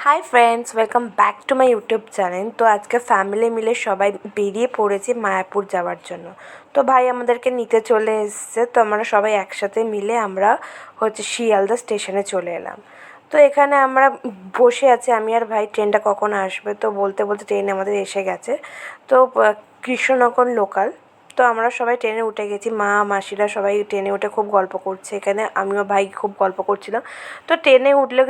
Hi friends, welcome back to my YouTube channel. তো আজকে family মিলে সবাই বেরিয়ে পড়েছি মায়াপুর যাওয়ার জন্য। তো ভাই আমাদেরকে নিতে চলে এসছে। তো আমরা সবাই একসাথে মিলে আমরা শিয়ালদা স্টেশনে চলে এলাম। তো এখানে আমরা বসে আছি, আমি আর ভাই। ট্রেনটা কখন আসবে তো বলতে বলতে ট্রেন আমাদের এসে গেছে। তো কৃষ্ণনগর লোকাল। তো আমরা সবাই ট্রেনে উঠে গেছি, মা মাসিরা সবাই ট্রেনে উঠে খুব গল্প করছে। এখানে আমিও ভাই খুব গল্প করছিলাম। তো ট্রেনে উঠলে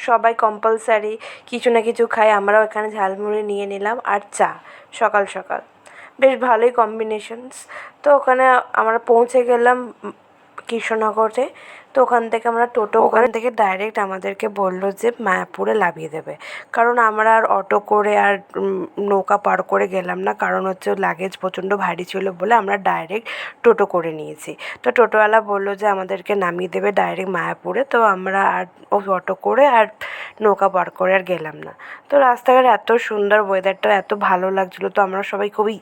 সবাই কম্পালসারি কিছু না কিছু খাই। আমরাও এখানে ঝালমুড়ি নিয়ে নিলাম আর চা, সকাল সকাল। বেশ ভালোই কম্বিনেশনস। তো ওখানে আমরা পৌঁছে গেলাম কৃষ্ণনগরে। তো ওখান থেকে আমরা ওখান থেকে ডাইরেক্ট আমাদেরকে বললো যে মায়াপুরে নামিয়ে দেবে। কারণ আমরা আর অটো করে আর নৌকা পার করে গেলাম না, কারণ লাগেজ প্রচণ্ড ভারী ছিল বলে আমরা ডাইরেক্ট টোটো করে নিয়েছি। তো টোটোওয়ালা বললো যে আমাদেরকে নামিয়ে দেবে ডাইরেক্ট মায়াপুরে। তো আমরা আর অটো করে আর নৌকা পার করে আর গেলাম না। তো রাস্তাঘাট এত সুন্দর, ওয়েদারটা এত ভালো লাগছিলো। তো আমরা সবাই খুবই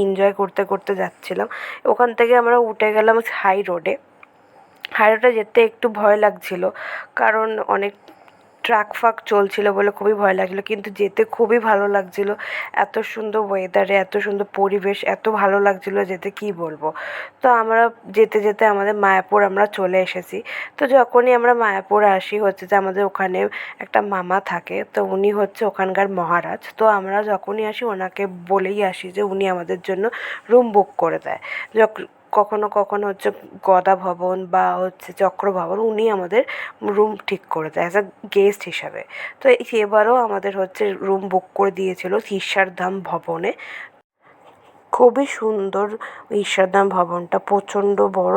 এনজয় করতে করতে যাচ্ছিলাম। ওখান থেকে আমরা উঠে গেলাম হাই রোডে। হাই রোডে যেতে একটু ভয় লাগছিল, কারণ অনেক ট্রাক ফাক চলছিলো বলে খুবই ভয় লাগছিলো, কিন্তু যেতে খুবই ভালো লাগছিলো। এত সুন্দর ওয়েদারে, এত সুন্দর পরিবেশ, এত ভালো লাগছিলো যেতে, কী বলবো। তো আমরা যেতে যেতে আমাদের মায়াপুর আমরা চলে এসেছি। তো যখনই আমরা মায়াপুর আসি যে আমাদের ওখানে একটা মামা থাকে। তো উনি ওখানকার মহারাজ। তো আমরা যখনই আসি ওনাকে বলেই আসি যে উনি আমাদের জন্য রুম বুক করে দেয়। কখনো কখনো গদা ভবন বা চক্র ভবন, উনি আমাদের রুম ঠিক করে দেয় অ্যাজ আ গেস্ট হিসাবে। তো এবারও আমাদের রুম বুক করে দিয়েছিল ঈশ্বরধাম ভবনে। খুবই সুন্দর ঈশ্বরধাম ভবনটা, প্রচণ্ড বড়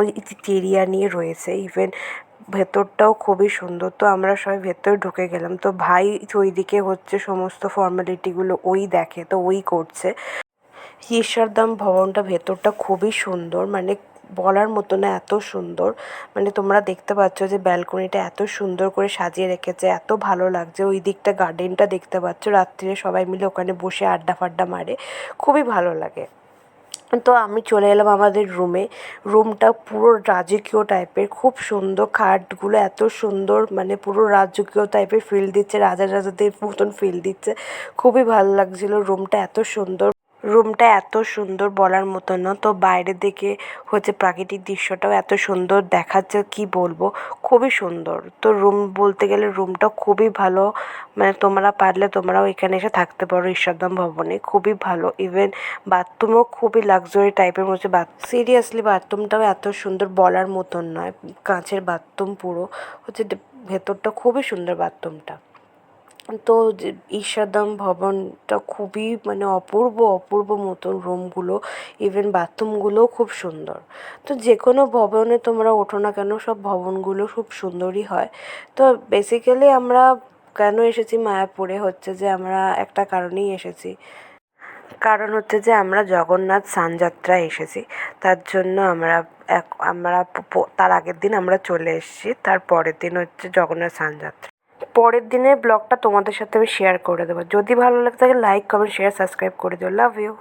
এরিয়া নিয়ে রয়েছে। ইভেন ভেতরটাও খুবই সুন্দর। তো আমরা সবাই ভেতরে ঢুকে গেলাম। তো ভাই ওইদিকে সমস্ত ফর্মালিটিগুলো ওই দেখে, তো ওই করছে। ঈশ্বরধাম ভবনটা ভেতরটা খুবই সুন্দর, মানে বলার মতো না, এত সুন্দর। মানে তোমরা দেখতে পাচ্ছ যে ব্যালকনিটা এত সুন্দর করে সাজিয়ে রেখেছে, এত ভালো লাগছে। ওই দিকটা গার্ডেনটা দেখতে পাচ্ছ, রাত্রিরে সবাই মিলে ওখানে বসে আড্ডা ফাড্ডা মারে, খুবই ভালো লাগে। তো আমি চলে এলাম আমাদের রুমে। রুমটা পুরো রাজকীয় টাইপের, খুব সুন্দর। খাটগুলো এত সুন্দর, মানে পুরো রাজকীয় টাইপের ফিল দিচ্ছে, রাজাদের মতন ফিল দিচ্ছে। খুবই ভালো লাগছিলো। রুমটা এত সুন্দর বলার মতো না। তো বাইরের দিকে প্রাকৃতিক দৃশ্যটাও এত সুন্দর দেখাচ্ছে, কি বলবো, খুবই সুন্দর। তো রুম বলতে গেলে রুমটা খুবই ভালো। মানে তোমরা পারলে তোমরাও এখানে এসে থাকতে পারো ঈশ্বরধাম ভবনে, খুবই ভালো। ইভেন বাথরুমও খুবই লাক্সারি টাইপের সিরিয়াসলি বাথরুমটাও এত সুন্দর বলার মতন নয়। কাঁচের বাথরুম পুরো ভেতরটা খুবই সুন্দর বাথরুমটা। তো ঈশ্বরধাম ভবনটা খুবই মানে অপূর্ব মতন রুমগুলো, ইভেন বাথরুমগুলোও খুব সুন্দর। তো যে কোনো ভবনে তোমরা ওঠো না কেন, সব ভবনগুলো খুব সুন্দরই হয়। তো বেসিক্যালি আমরা কেন এসেছি মায়াপুরে যে আমরা একটা কারণেই এসেছি, কারণ যে আমরা জগন্নাথ স্নানযাত্রায় এসেছি। তার জন্য আমরা তার আগের দিন আমরা চলে এসেছি, তার পরের দিন জগন্নাথ স্নানযাত্রা। পরের দিনের ব্লগটা তোমাদের সাথে আমি শেয়ার করে দেবো। যদি ভালো লাগে থাকে লাইক, কমেন্ট, শেয়ার, সাবস্ক্রাইব করে দিও। Love you.